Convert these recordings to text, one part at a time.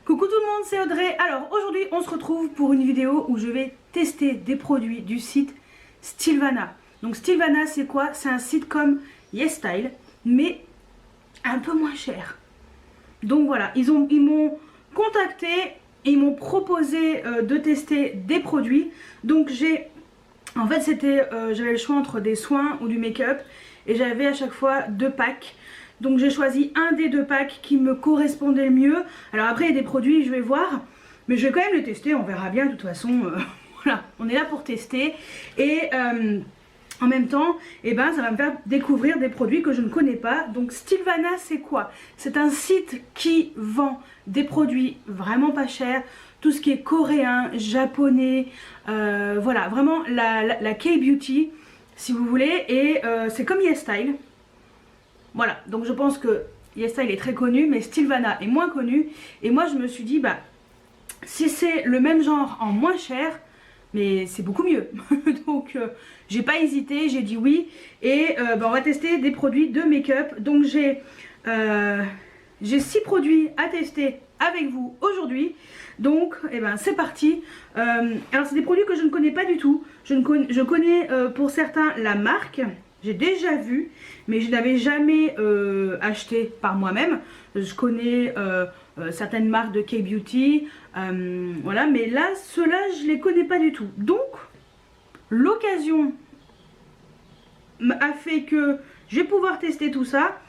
Coucou tout le monde, c'est Audrey. Alors aujourd'hui on se retrouve pour une vidéo où je vais tester des produits du site Stylevana. Donc Stylevana c'est quoi? C'est un site comme YesStyle mais un peu moins cher. Donc voilà, ils m'ont contacté et ils m'ont proposé de tester des produits. Donc en fait j'avais le choix entre des soins ou du make-up et j'avais à chaque fois 2 packs. Donc j'ai choisi un des 2 packs qui me correspondait le mieux. Alors après il y a des produits, je vais voir, mais je vais quand même les tester, on verra bien de toute façon. Voilà, on est là pour tester. Et en même temps, ça va me faire découvrir des produits que je ne connais pas. Donc Stylevana c'est quoi? C'est un site qui vend des produits vraiment pas chers. Tout ce qui est coréen, japonais, voilà, vraiment la K-beauty si vous voulez. Et c'est comme YesStyle. Voilà, donc je pense que YesStyle est très connu, mais Stylevana est moins connu. Et moi je me suis dit, si c'est le même genre en moins cher, mais c'est beaucoup mieux. Donc j'ai pas hésité, j'ai dit oui. Et on va tester des produits de make-up. Donc j'ai 6 produits à tester avec vous aujourd'hui. Donc c'est parti. Alors c'est des produits que je ne connais pas du tout. Je connais pour certains la marque. J'ai déjà vu, mais je n'avais jamais acheté par moi-même. Je connais certaines marques de K-beauty, voilà, mais là, ceux-là, je les connais pas du tout. Donc, l'occasion a fait que je vais pouvoir tester tout ça.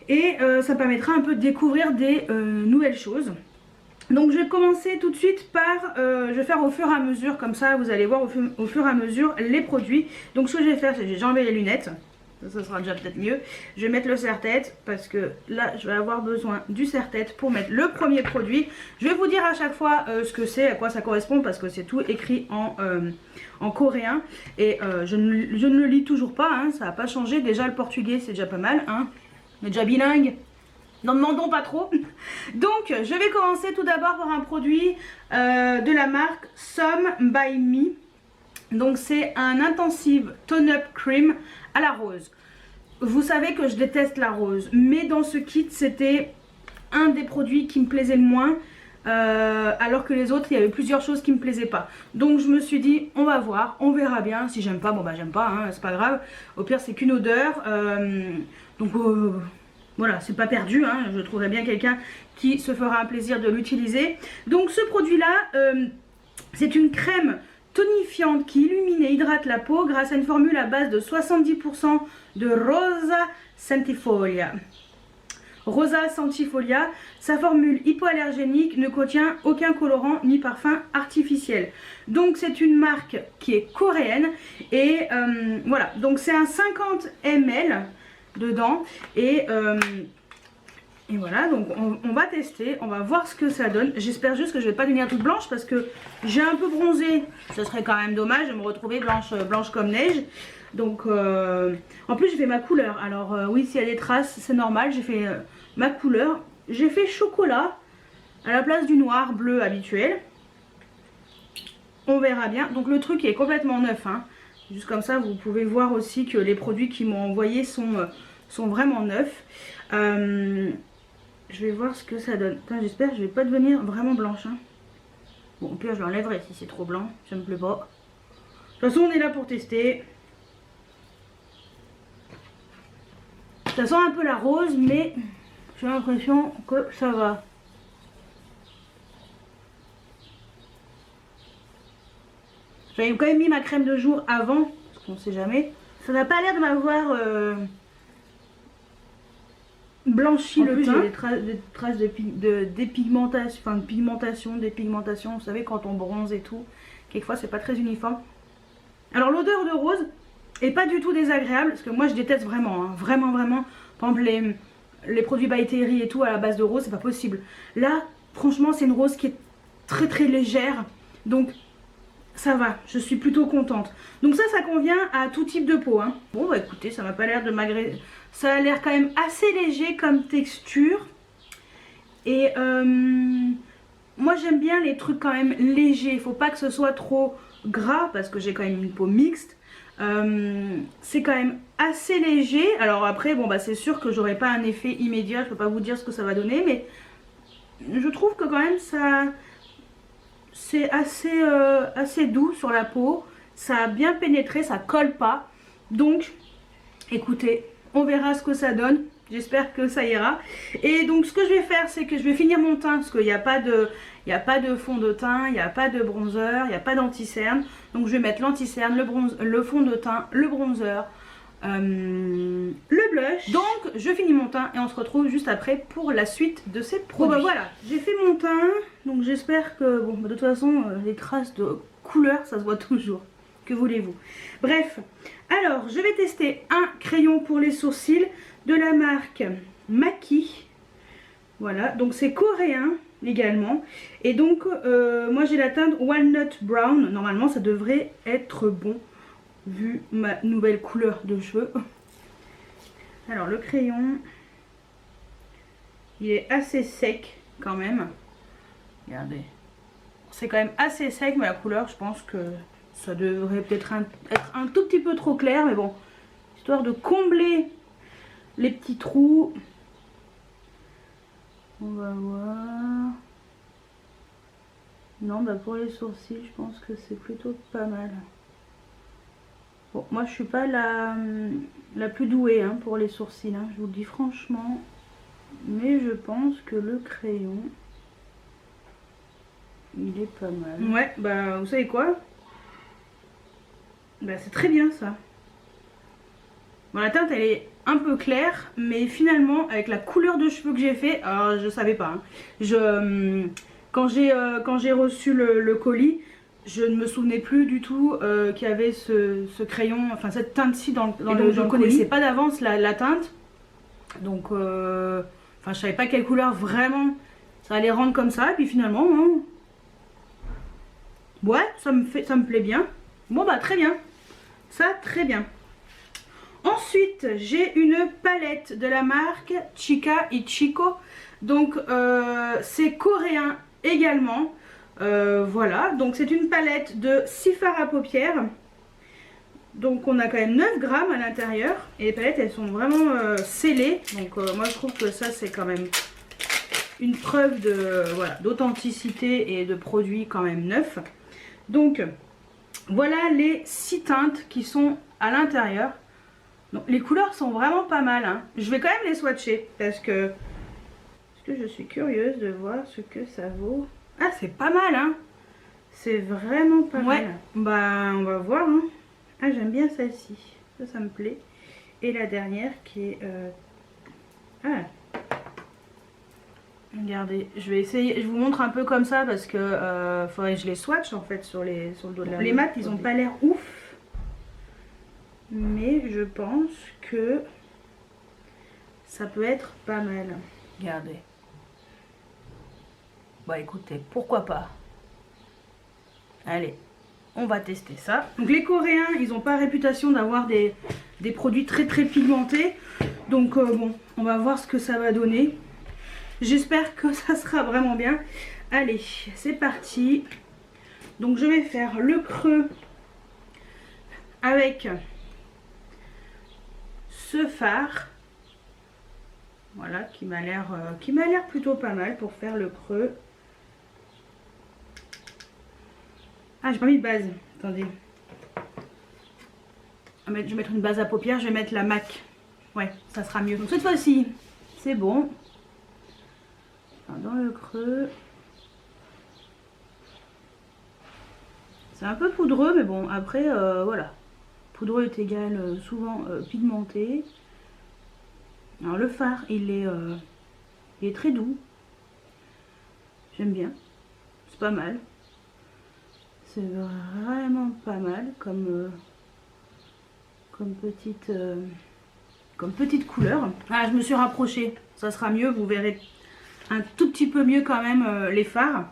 Et ça permettra un peu de découvrir des nouvelles choses. Donc je vais commencer tout de suite par, je vais faire au fur et à mesure, comme ça vous allez voir au fur et à mesure les produits. Donc ce que je vais faire, c'est que j'ai enlevé les lunettes, ça sera déjà peut-être mieux. Je vais mettre le serre-tête parce que là je vais avoir besoin du serre-tête pour mettre le premier produit. Je vais vous dire à chaque fois ce que c'est, à quoi ça correspond parce que c'est tout écrit en coréen. Et je ne le lis toujours pas, hein, ça n'a pas changé. Déjà le portugais c'est déjà pas mal, hein. On est déjà bilingue. N'en demandons pas trop. Donc je vais commencer tout d'abord par un produit de la marque Some by Me. Donc c'est un intensive tone-up cream à la rose. Vous savez que je déteste la rose, mais dans ce kit c'était un des produits qui me plaisait le moins, alors que les autres il y avait plusieurs choses qui me plaisaient pas. Donc je me suis dit on va voir, on verra bien. Si j'aime pas, j'aime pas, hein, c'est pas grave. Au pire c'est qu'une odeur. Voilà, c'est pas perdu, hein. Je trouverai bien quelqu'un qui se fera un plaisir de l'utiliser. Donc ce produit-là, c'est une crème tonifiante qui illumine et hydrate la peau grâce à une formule à base de 70% de Rosa Centifolia. Rosa Centifolia, sa formule hypoallergénique ne contient aucun colorant ni parfum artificiel. Donc c'est une marque qui est coréenne et voilà, donc c'est un 50 ml dedans et voilà, donc on va tester, on va voir ce que ça donne. J'espère juste que je vais pas devenir toute blanche parce que j'ai un peu bronzé, ce serait quand même dommage de me retrouver blanche comme neige. Donc en plus j'ai fait ma couleur, alors oui, s'il y a des traces c'est normal, j'ai fait ma couleur. J'ai fait chocolat à la place du noir bleu habituel, on verra bien. Donc le truc est complètement neuf, hein. Juste comme ça vous pouvez voir aussi que les produits qu'ils m'ont envoyés sont vraiment neufs. Je vais voir ce que ça donne. J'espère que je vais pas devenir vraiment blanche, hein. Bon, au pire je l'enlèverai si c'est trop blanc, ça me plaît pas. De toute façon on est là pour tester. Ça sent un peu la rose mais j'ai l'impression que ça va. J'avais quand même mis ma crème de jour avant, parce qu'on sait jamais. Ça n'a pas l'air de m'avoir blanchi le teint. Il y a des traces de dépigmentation, enfin de pigmentation, vous savez quand on bronze et tout. Quelquefois c'est pas très uniforme. Alors l'odeur de rose est pas du tout désagréable, parce que moi je déteste vraiment, hein, vraiment. Par exemple les produits By Terry et tout à la base de rose, c'est pas possible. Là franchement c'est une rose qui est très légère, donc ça va, je suis plutôt contente. Donc ça convient à tout type de peau, hein. Bon écoutez, ça m'a pas l'air de m'agréer. Ça a l'air quand même assez léger comme texture. Et moi j'aime bien les trucs quand même légers. Il faut pas que ce soit trop gras parce que j'ai quand même une peau mixte. C'est quand même assez léger. Alors après c'est sûr que j'aurai pas un effet immédiat. Je peux pas vous dire ce que ça va donner, mais je trouve que quand même ça c'est assez, assez doux sur la peau. Ça a bien pénétré, ça colle pas. Donc écoutez, on verra ce que ça donne. J'espère que ça ira. Et donc ce que je vais faire, c'est que je vais finir mon teint. Parce qu'il n'y a pas de fond de teint, il n'y a pas de bronzer, il n'y a pas d'anti-cerne. Donc je vais mettre l'anti-cerne, le fond de teint, le bronzer, le blush. Donc je finis mon teint et on se retrouve juste après pour la suite de ces produits. Bon bah voilà, j'ai fait mon teint. Donc j'espère que, bon bah, de toute façon les traces de couleur ça se voit toujours. Que voulez-vous? Bref, alors je vais tester un crayon pour les sourcils de la marque Maki. Voilà, donc c'est coréen également. Et donc moi j'ai la teinte Walnut Brown. Normalement ça devrait être bon vu ma nouvelle couleur de cheveux. Alors le crayon, il est assez sec quand même. Regardez, c'est quand même assez sec, mais la couleur je pense que ça devrait peut-être être un tout petit peu trop clair, mais bon, histoire de combler les petits trous. On va voir. Non, bah pour les sourcils, je pense que c'est plutôt pas mal. Bon, moi je suis pas la plus douée hein, pour les sourcils, hein, je vous le dis franchement. Mais je pense que le crayon, il est pas mal. Ouais, bah vous savez quoi? Bah c'est très bien ça. Bon, la teinte elle est un peu claire, mais finalement avec la couleur de cheveux que j'ai fait, alors je savais pas. Hein. Quand j'ai reçu le colis, je ne me souvenais plus du tout qu'il y avait ce crayon, enfin cette teinte-ci dans le je ne connaissais pas d'avance la teinte. Donc, enfin je savais pas quelle couleur vraiment ça allait rendre comme ça. Et puis finalement, hein, ouais, ça me plaît bien. Bon bah très bien, ça très bien. Ensuite, j'ai une palette de la marque Chika Ichiko. Donc, c'est coréen également. Voilà, donc c'est une palette de 6 fards à paupières. Donc, on a quand même 9 grammes à l'intérieur. Et les palettes, elles sont vraiment scellées. Donc, moi, je trouve que ça, c'est quand même une preuve de, voilà, d'authenticité et de produits quand même neufs. Donc, voilà les 6 teintes qui sont à l'intérieur. Donc, les couleurs sont vraiment pas mal. Hein. Je vais quand même les swatcher parce que je suis curieuse de voir ce que ça vaut. Ah, c'est pas mal, hein. C'est vraiment pas mal. Bah, on va voir. Hein. Ah, j'aime bien celle-ci. Ça me plaît. Et la dernière qui est... Ah. Regardez, je vais essayer. Je vous montre un peu comme ça parce que faudrait que je les swatch en fait sur le dos de la main. Les maths, ils ont pas l'air ouf. Mais je pense que ça peut être pas mal. Regardez. Bah écoutez, pourquoi pas. Allez, on va tester ça. Donc les Coréens, ils n'ont pas réputation d'avoir des produits très pigmentés. Donc bon, on va voir ce que ça va donner. J'espère que ça sera vraiment bien. Allez, c'est parti. Donc je vais faire le creux avec ce fard, voilà, qui m'a l'air plutôt pas mal pour faire le creux. Ah, j'ai pas mis de base, attendez. Je vais mettre une base à paupières, je vais mettre la MAC. Ouais, ça sera mieux. Donc cette fois-ci, c'est bon. Dans le creux. C'est un peu poudreux, mais bon, après, voilà. Poudreux est égal souvent pigmenté. Alors le fard, il est très doux. J'aime bien. C'est pas mal. C'est vraiment pas mal comme petite couleur. Ah, je me suis rapprochée. Ça sera mieux. Vous verrez un tout petit peu mieux quand même les fards.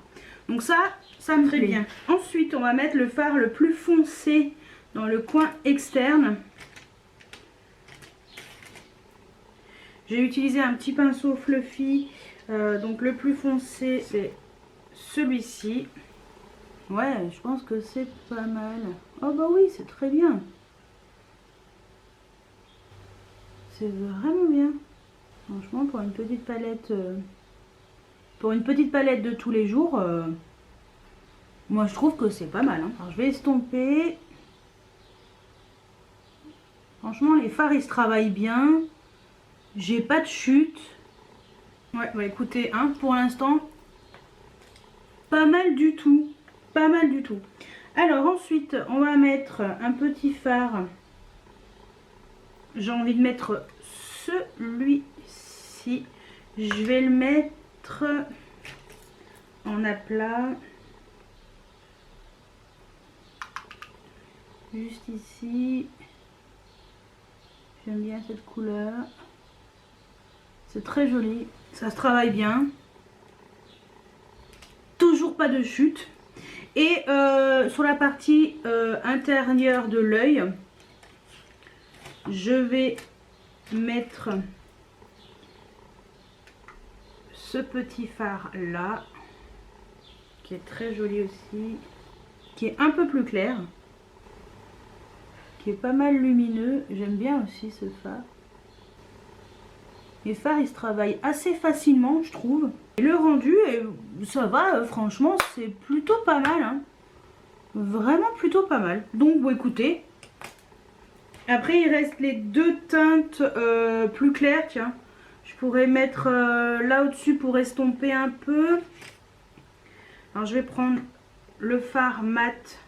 Donc ça me plaît bien. Ensuite, on va mettre le fard le plus foncé dans le coin externe. J'ai utilisé un petit pinceau fluffy. Donc le plus foncé, c'est celui-ci. Ouais, je pense que c'est pas mal. Oh bah oui, c'est très bien. C'est vraiment bien. Franchement, pour une petite palette Pour une petite palette de tous les jours, moi je trouve que c'est pas mal. Hein. Alors je vais estomper. Franchement, les fards ils se travaillent bien. J'ai pas de chute. Ouais, bah écoutez, hein, pour l'instant, pas mal du tout. Pas mal du tout. Alors ensuite, on va mettre un petit fard. J'ai envie de mettre celui-ci. Je vais le mettre en aplat. Juste ici. J'aime bien cette couleur. C'est très joli. Ça se travaille bien. Toujours pas de chute. Et sur la partie intérieure de l'œil, je vais mettre ce petit fard là, qui est très joli aussi, qui est un peu plus clair, qui est pas mal lumineux. J'aime bien aussi ce fard. Les fards ils se travaillent assez facilement, je trouve. Et le rendu, ça va, franchement, c'est plutôt pas mal. Hein. Vraiment plutôt pas mal. Donc, bon, écoutez. Après, il reste les deux teintes plus claires. Tiens, je pourrais mettre là au-dessus pour estomper un peu. Alors, je vais prendre le fard mat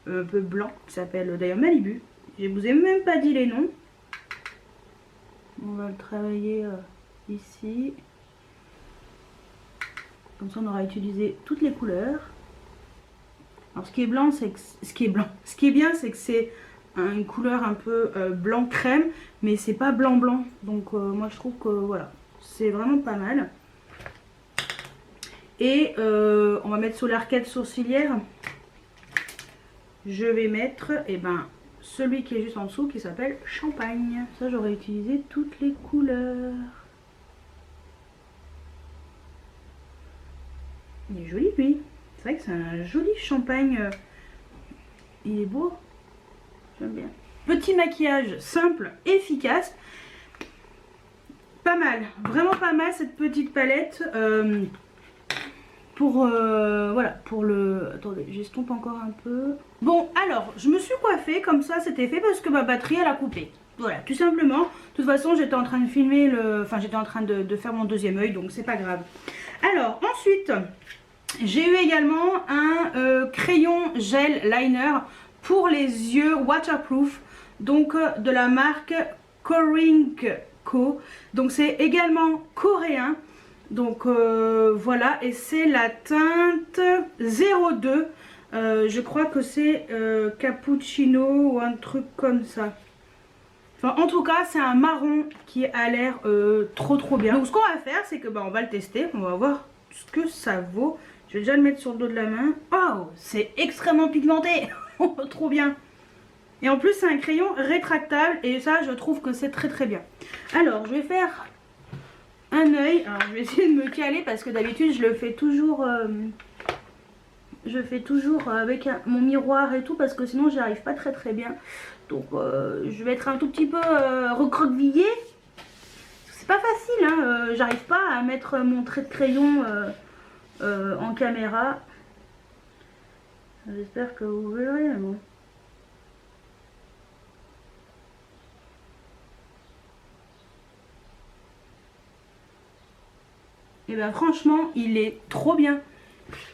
un peu blanc, qui s'appelle d'ailleurs Malibu. Je vous ai même pas dit les noms. On va le travailler ici. Comme ça, on aura utilisé toutes les couleurs. Alors, ce qui est blanc, c'est que ce qui est bien, c'est que c'est une couleur un peu blanc crème, mais c'est pas blanc blanc. Donc, moi, je trouve que voilà, c'est vraiment pas mal. Et on va mettre sur l'arcade sourcilière. Je vais mettre, celui qui est juste en dessous qui s'appelle Champagne. Ça, j'aurais utilisé toutes les couleurs. Il est joli lui. C'est vrai que c'est un joli champagne. Il est beau. J'aime bien. Petit maquillage simple, efficace. Pas mal. Vraiment pas mal cette petite palette. Voilà, pour le... Attendez, j'estompe encore un peu. Bon, alors, je me suis coiffée comme ça, c'était fait parce que ma batterie, elle a coupé. Voilà, tout simplement. De toute façon, j'étais en train de filmer le... Enfin, j'étais en train de faire mon deuxième œil, donc c'est pas grave. Alors, ensuite, j'ai eu également un crayon gel liner pour les yeux waterproof. Donc, de la marque Kering Co. Donc, c'est également coréen. Donc voilà, et c'est la teinte 02. Je crois que c'est cappuccino ou un truc comme ça. Enfin, en tout cas, c'est un marron qui a l'air trop bien. Donc ce qu'on va faire, c'est que on va le tester. On va voir ce que ça vaut. Je vais déjà le mettre sur le dos de la main. Oh, c'est extrêmement pigmenté. Trop bien. Et en plus, c'est un crayon rétractable. Et ça, je trouve que c'est très bien. Alors, je vais faire un œil. Alors je vais essayer de me caler parce que d'habitude je le fais toujours avec mon miroir et tout, parce que sinon j'y arrive pas très bien. Donc je vais être un tout petit peu recroquevillée. C'est pas facile hein, j'arrive pas à mettre mon trait de crayon en caméra. J'espère que vous verrez. Bon. Et ben franchement, il est trop bien.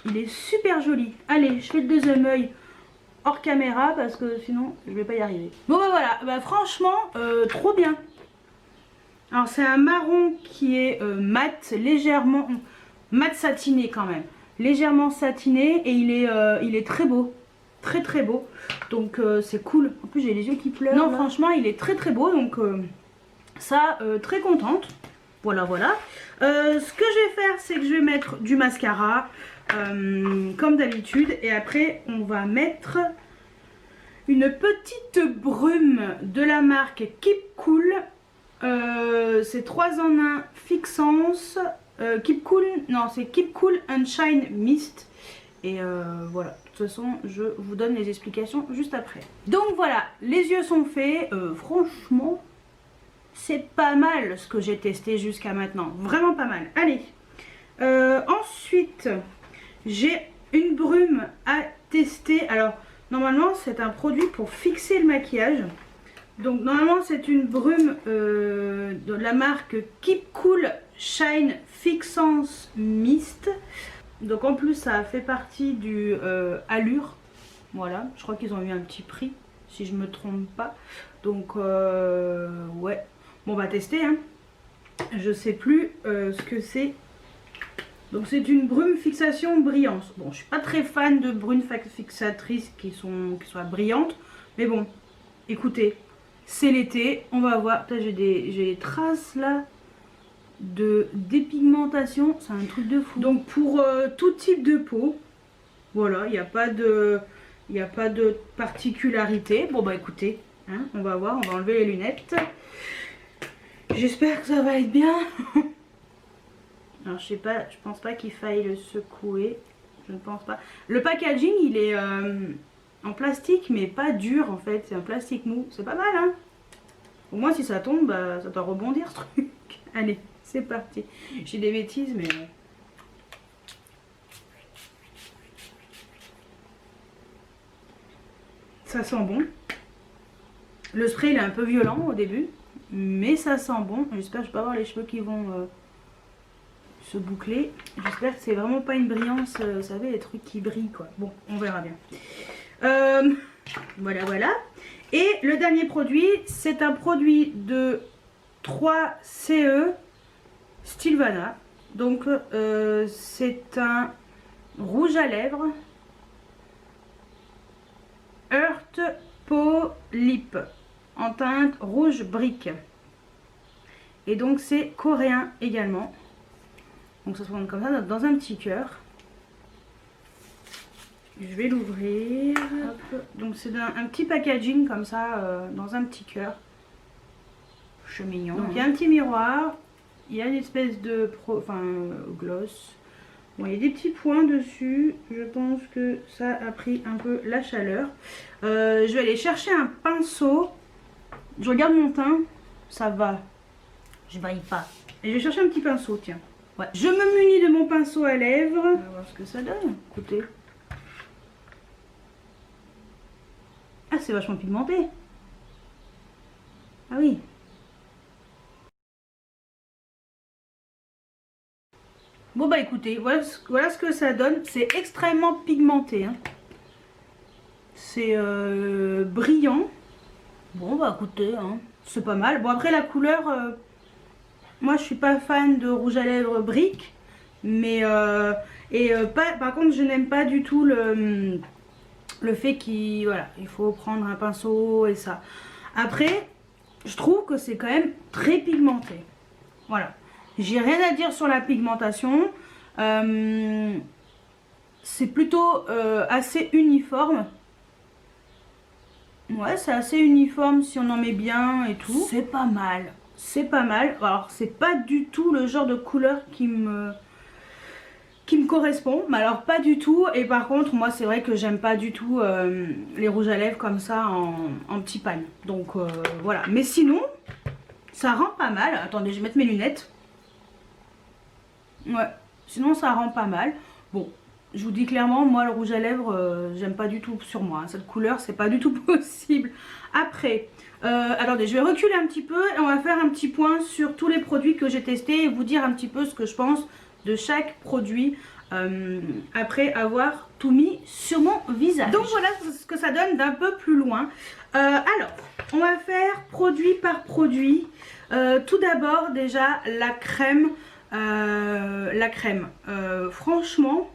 Il est super joli. Allez, je fais le deuxième œil hors caméra parce que sinon je vais pas y arriver. Bon ben voilà, ben, franchement, trop bien. Alors c'est un marron qui est mat, légèrement mat satiné quand même. Légèrement satiné et il est très beau. Très beau. Donc c'est cool. En plus j'ai les yeux qui pleurent. Non, là. Franchement, il est très beau. Donc ça, très contente. Voilà. Ce que je vais faire, c'est que je vais mettre du mascara comme d'habitude. Et après, on va mettre une petite brume de la marque Keep Cool. C'est 3 en 1 fixance. Keep Cool, non, c'est Keep Cool and Shine Mist. Et voilà, de toute façon, je vous donne les explications juste après. Donc voilà, les yeux sont faits. Franchement... c'est pas mal ce que j'ai testé jusqu'à maintenant. Vraiment pas mal. Allez, Ensuite, j'ai une brume à tester. Alors, normalement, c'est un produit pour fixer le maquillage. Donc, normalement, c'est une brume de la marque Keep Cool Shine Fixance Mist. Donc, en plus, ça fait partie du Allure. Voilà, je crois qu'ils ont eu un petit prix, si je me trompe pas. Donc, ouais. Bon, on va tester, hein. Je sais plus ce que c'est. Donc c'est une brume fixation brillante. Bon, je suis pas très fan de brumes fixatrices qui soient brillantes. Mais bon, écoutez, c'est l'été. On va voir. J'ai des traces là de dépigmentation. C'est un truc de fou. Donc pour tout type de peau, voilà, il n'y a pas de particularité. Bon bah écoutez, hein, on va voir. On va enlever les lunettes. J'espère que ça va être bien. Alors je sais pas, je pense pas qu'il faille le secouer. Je ne pense pas. Le packaging il est en plastique mais pas dur en fait. C'est un plastique mou. C'est pas mal hein. Au moins si ça tombe, bah, ça doit rebondir ce truc. Allez, c'est parti. J'ai des bêtises mais... Ça sent bon. Le spray il est un peu violent au début. Mais ça sent bon. J'espère que je vais pas avoir les cheveux qui vont... se boucler. J'espère que c'est vraiment pas une brillance, vous savez, les trucs qui brillent quoi. Bon, on verra bien. Voilà, voilà. Et le dernier produit, c'est un produit de 3CE Stilvana. Donc, c'est un rouge à lèvres Earth Peau Lip en teinte rouge brique. Et donc, c'est coréen également. Donc ça se présente comme ça dans un petit cœur. Je vais l'ouvrir. Donc c'est un petit packaging comme ça dans un petit cœur. C'est mignon. Donc il y a un petit miroir. Il y a une espèce de gloss. Bon, il y a des petits points dessus. Je pense que ça a pris un peu la chaleur. Je vais aller chercher un pinceau. Je regarde mon teint. Ça va. Je vaille pas. Et je vais chercher un petit pinceau, tiens. Ouais. Je me munis de mon pinceau à lèvres. On va voir ce que ça donne. Écoutez. Ah, c'est vachement pigmenté. Ah oui. Bon bah écoutez, voilà ce que ça donne. C'est extrêmement pigmenté. Hein. C'est brillant. Bon bah écoutez, hein, c'est pas mal. Bon après la couleur... moi je suis pas fan de rouge à lèvres brique. Mais par contre je n'aime pas du tout le fait qu'il voilà, il faut prendre un pinceau et ça. Après je trouve que c'est quand même très pigmenté. Voilà, j'ai rien à dire sur la pigmentation. C'est plutôt assez uniforme. Ouais, c'est assez uniforme si on en met bien et tout. C'est pas mal. C'est pas mal. Alors c'est pas du tout le genre de couleur qui me correspond, mais alors pas du tout. Et par contre moi c'est vrai que j'aime pas du tout les rouges à lèvres comme ça en petit pan. Donc voilà, mais sinon ça rend pas mal. Attendez, je vais mettre mes lunettes. Ouais, sinon ça rend pas mal. Bon, je vous dis clairement, moi le rouge à lèvres j'aime pas du tout sur moi, hein. Cette couleur c'est pas du tout possible. Après attendez, je vais reculer un petit peu et on va faire un petit point sur tous les produits que j'ai testés et vous dire un petit peu ce que je pense de chaque produit après avoir tout mis sur mon visage. Donc voilà ce que ça donne d'un peu plus loin. Alors on va faire produit par produit. Tout d'abord déjà la crème. Franchement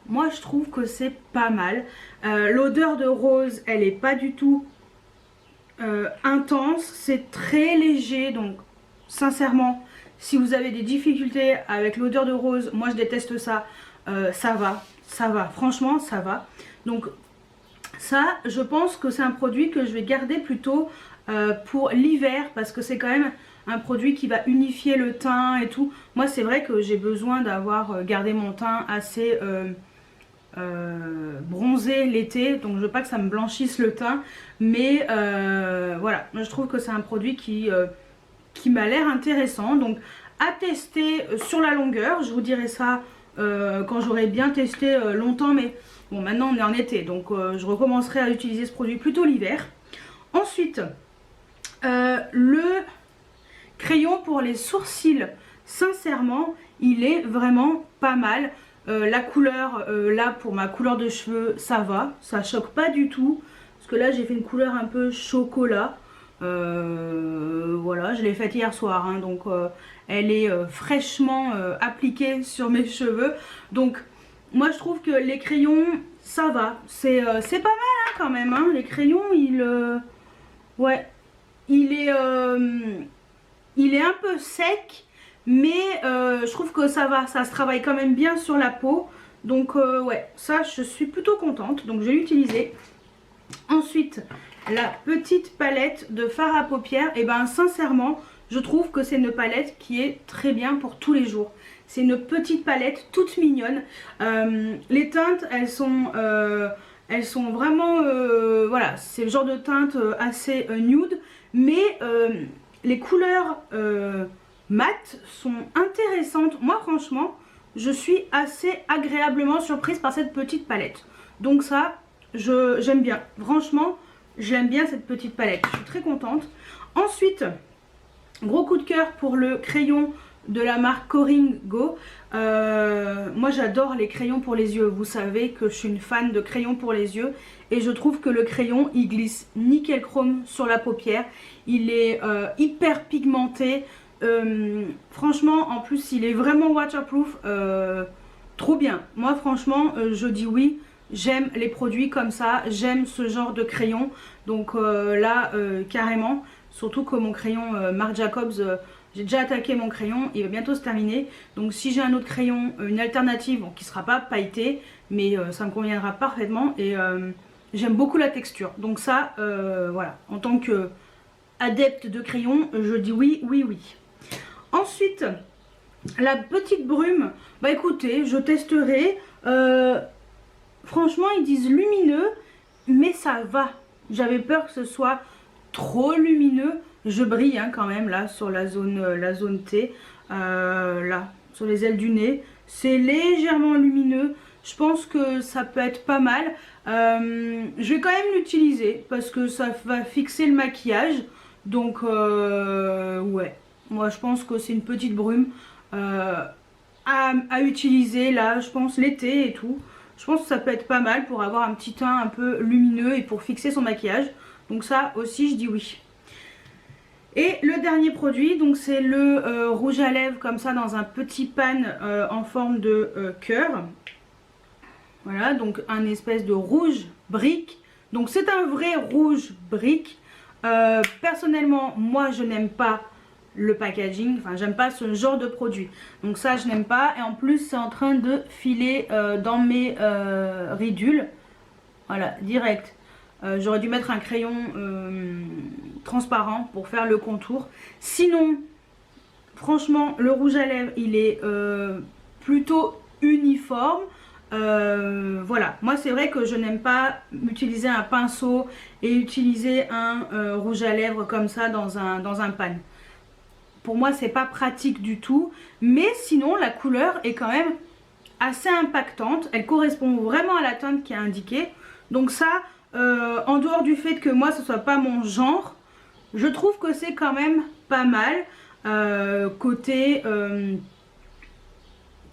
moi je trouve que c'est pas mal. L'odeur de rose elle est pas du tout intense, c'est très léger, donc sincèrement si vous avez des difficultés avec l'odeur de rose, moi je déteste ça, ça va, franchement ça va. Donc ça je pense que c'est un produit que je vais garder plutôt pour l'hiver, parce que c'est quand même un produit qui va unifier le teint et tout. Moi c'est vrai que j'ai besoin d'avoir gardé mon teint assez bronzé l'été, donc je veux pas que ça me blanchisse le teint, mais voilà, je trouve que c'est un produit qui m'a l'air intéressant. Donc à tester sur la longueur. Je vous dirai ça quand j'aurai bien testé longtemps, mais bon, maintenant on est en été, donc je recommencerai à utiliser ce produit plutôt l'hiver. Ensuite, le crayon pour les sourcils, sincèrement, il est vraiment pas mal. La couleur, là, pour ma couleur de cheveux, ça va, ça choque pas du tout. Parce que là, j'ai fait une couleur un peu chocolat. Voilà, je l'ai faite hier soir, hein, donc elle est fraîchement appliquée sur mes cheveux. Donc, moi, je trouve que les crayons, ça va. C'est pas mal, hein, quand même. Hein. Les crayons, ouais, il est un peu sec, mais je trouve que ça va, ça se travaille quand même bien sur la peau. Donc ouais, ça je suis plutôt contente, donc je vais l'utiliser. Ensuite, la petite palette de fard à paupières, et ben sincèrement, je trouve que c'est une palette qui est très bien pour tous les jours. C'est une petite palette toute mignonne. Les teintes, elles sont vraiment, voilà, c'est le genre de teinte assez nude, mais les couleurs mat sont intéressantes. Moi franchement je suis assez agréablement surprise par cette petite palette, donc ça j'aime bien, franchement j'aime bien cette petite palette, je suis très contente. Ensuite, gros coup de cœur pour le crayon de la marque Coring Go. Moi j'adore les crayons pour les yeux, vous savez que je suis une fan de crayons pour les yeux, et je trouve que le crayon il glisse nickel chrome sur la paupière, il est hyper pigmenté, franchement en plus il est vraiment waterproof, trop bien. Moi franchement je dis oui, j'aime les produits comme ça, j'aime ce genre de crayon, donc là carrément, surtout que mon crayon Marc Jacobs, j'ai déjà attaqué mon crayon, il va bientôt se terminer. Donc si j'ai un autre crayon, une alternative, bon, qui ne sera pas pailleté, mais ça me conviendra parfaitement. Et j'aime beaucoup la texture. Donc ça, voilà, en tant que adepte de crayon, je dis oui, oui, oui. Ensuite, la petite brume, bah écoutez, je testerai. Franchement, ils disent lumineux, mais ça va. J'avais peur que ce soit trop lumineux. Je brille hein, quand même là sur la zone T, là sur les ailes du nez, c'est légèrement lumineux. Je pense que ça peut être pas mal. Je vais quand même l'utiliser parce que ça va fixer le maquillage. Donc ouais, moi je pense que c'est une petite brume à utiliser là, je pense l'été et tout. Je pense que ça peut être pas mal pour avoir un petit teint un peu lumineux et pour fixer son maquillage. Donc ça aussi je dis oui. Et le dernier produit, donc c'est le rouge à lèvres comme ça dans un petit pan en forme de cœur. Voilà, donc un espèce de rouge brique. Donc c'est un vrai rouge brique. Personnellement, moi je n'aime pas le packaging, enfin j'aime pas ce genre de produit. Donc ça je n'aime pas, et en plus c'est en train de filer dans mes ridules. Voilà, direct. J'aurais dû mettre un crayon transparent pour faire le contour. Sinon, franchement, le rouge à lèvres, il est plutôt uniforme. Voilà, moi c'est vrai que je n'aime pas utiliser un pinceau et utiliser un rouge à lèvres comme ça dans un pan. Pour moi, c'est pas pratique du tout. Mais sinon, la couleur est quand même assez impactante. Elle correspond vraiment à la teinte qui est indiquée. Donc ça... en dehors du fait que moi ce soit pas mon genre, je trouve que c'est quand même pas mal. Côté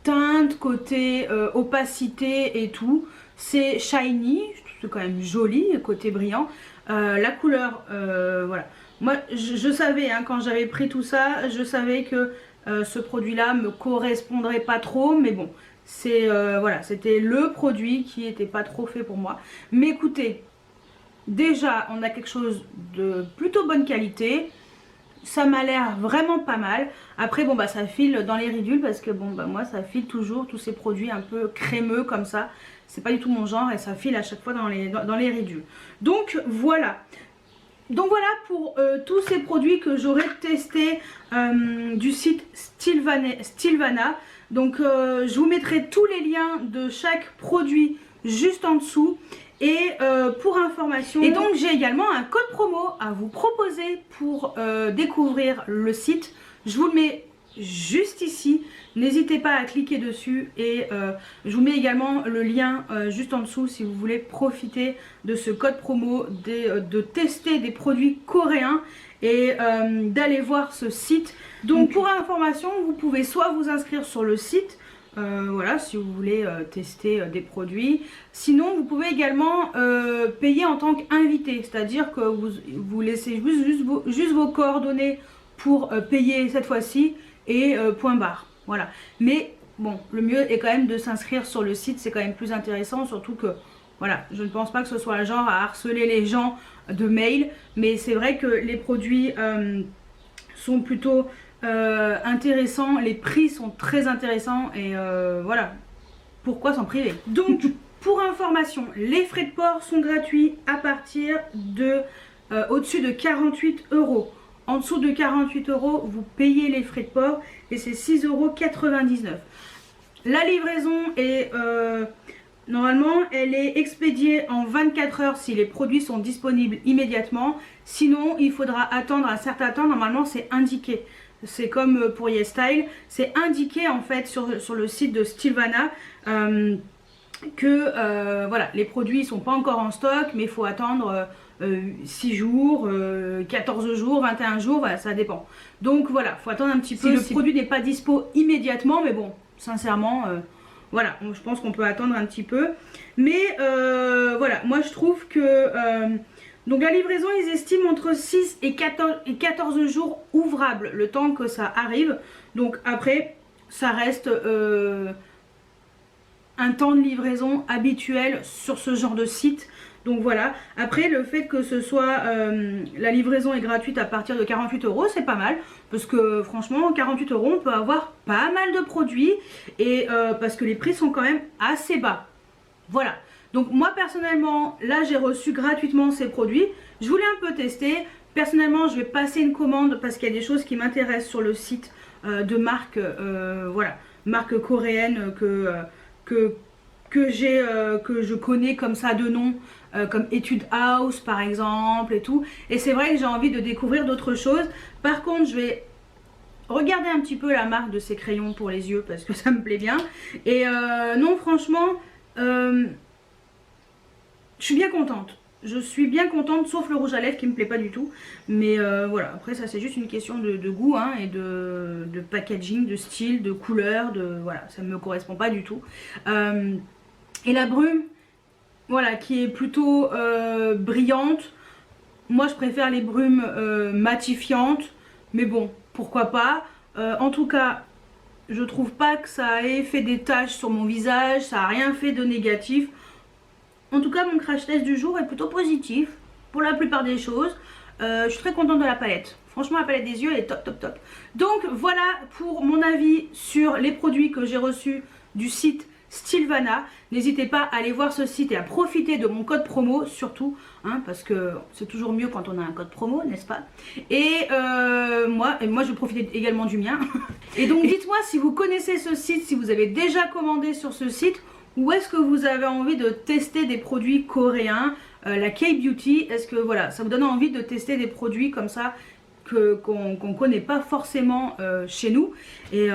teinte, côté opacité et tout, c'est shiny, c'est quand même joli, côté brillant. La couleur, voilà, moi je savais hein, quand j'avais pris tout ça, je savais que ce produit là me correspondrait pas trop, mais bon, c'est voilà, c'était le produit qui était pas trop fait pour moi. Mais écoutez, déjà on a quelque chose de plutôt bonne qualité, ça m'a l'air vraiment pas mal. Après bon bah ça file dans les ridules parce que bon bah moi ça file toujours, tous ces produits un peu crémeux comme ça, c'est pas du tout mon genre et ça file à chaque fois dans les ridules. Donc voilà. Donc voilà pour tous ces produits que j'aurais testés du site Stilvana. Donc je vous mettrai tous les liens de chaque produit juste en dessous. Et pour information, et donc j'ai également un code promo à vous proposer pour découvrir le site. Je vous le mets juste ici. N'hésitez pas à cliquer dessus et je vous mets également le lien juste en dessous si vous voulez profiter de ce code promo, de tester des produits coréens et d'aller voir ce site. Donc pour information, vous pouvez soit vous inscrire sur le site, voilà, si vous voulez tester des produits. Sinon, vous pouvez également payer en tant qu'invité, c'est-à-dire que vous laissez juste vos coordonnées pour payer cette fois-ci et point barre. Voilà. Mais bon, le mieux est quand même de s'inscrire sur le site, c'est quand même plus intéressant, surtout que voilà, je ne pense pas que ce soit le genre à harceler les gens de mail, mais c'est vrai que les produits sont plutôt intéressants, les prix sont très intéressants et voilà, pourquoi s'en priver. Donc pour information, les frais de port sont gratuits à partir de au-dessus de 48 €. En dessous de 48 €, vous payez les frais de port et c'est 6,99 €. La livraison est normalement, elle est expédiée en 24 heures si les produits sont disponibles immédiatement. Sinon, il faudra attendre un certain temps. Normalement, c'est indiqué. C'est comme pour YesStyle. C'est indiqué en fait sur le site de Stylevana que voilà, les produits ne sont pas encore en stock, mais il faut attendre 6 jours, 14 jours, 21 jours, voilà, ça dépend. Donc voilà, il faut attendre un petit peu. Si le produit n'est pas dispo immédiatement, mais bon, sincèrement... voilà, je pense qu'on peut attendre un petit peu. Mais voilà, moi je trouve que... donc la livraison, ils estiment entre 6 et 14 jours ouvrables, le temps que ça arrive. Donc après, ça reste un temps de livraison habituel sur ce genre de site. Donc voilà, après le fait que ce soit la livraison est gratuite à partir de 48 €, c'est pas mal. Parce que franchement, 48 €, on peut avoir pas mal de produits. Et parce que les prix sont quand même assez bas. Voilà, donc moi personnellement, là j'ai reçu gratuitement ces produits. Je voulais un peu tester. Personnellement, je vais passer une commande parce qu'il y a des choses qui m'intéressent sur le site de marques, voilà, marques coréennes que je connais comme ça de nom, comme Etude House par exemple et tout. Et c'est vrai que j'ai envie de découvrir d'autres choses. Par contre, je vais regarder un petit peu la marque de ces crayons pour les yeux parce que ça me plaît bien. Et non, franchement, je suis bien contente. Je suis bien contente, sauf le rouge à lèvres qui me plaît pas du tout. Mais voilà, après ça c'est juste une question de goût hein, et de packaging, de style, de couleur, voilà, ça ne me correspond pas du tout. Et la brume, voilà, qui est plutôt brillante. Moi je préfère les brumes matifiantes, mais bon, pourquoi pas. En tout cas, je trouve pas que ça ait fait des taches sur mon visage, ça a rien fait de négatif. En tout cas, mon crash test du jour est plutôt positif pour la plupart des choses. Je suis très contente de la palette. Franchement, la palette des yeux, elle est top, top, top. Donc voilà pour mon avis sur les produits que j'ai reçus du site Stylevana. N'hésitez pas à aller voir ce site et à profiter de mon code promo, surtout, hein, parce que c'est toujours mieux quand on a un code promo, n'est-ce pas? Et moi, je vais profiter également du mien. Et donc, dites-moi si vous connaissez ce site, si vous avez déjà commandé sur ce site, ou est-ce que vous avez envie de tester des produits coréens, la K-Beauty, est-ce que voilà, ça vous donne envie de tester des produits comme ça qu'on ne connaît pas forcément chez nous, et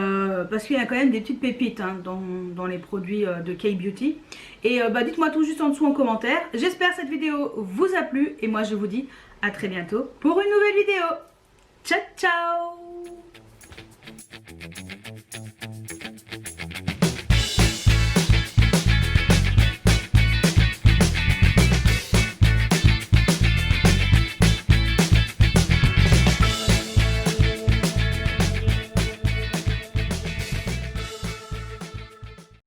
parce qu'il y a quand même des petites pépites hein, dans les produits de K-Beauty. Et dites-moi tout juste en dessous en commentaire. J'espère que cette vidéo vous a plu et moi je vous dis à très bientôt pour une nouvelle vidéo. Ciao ciao.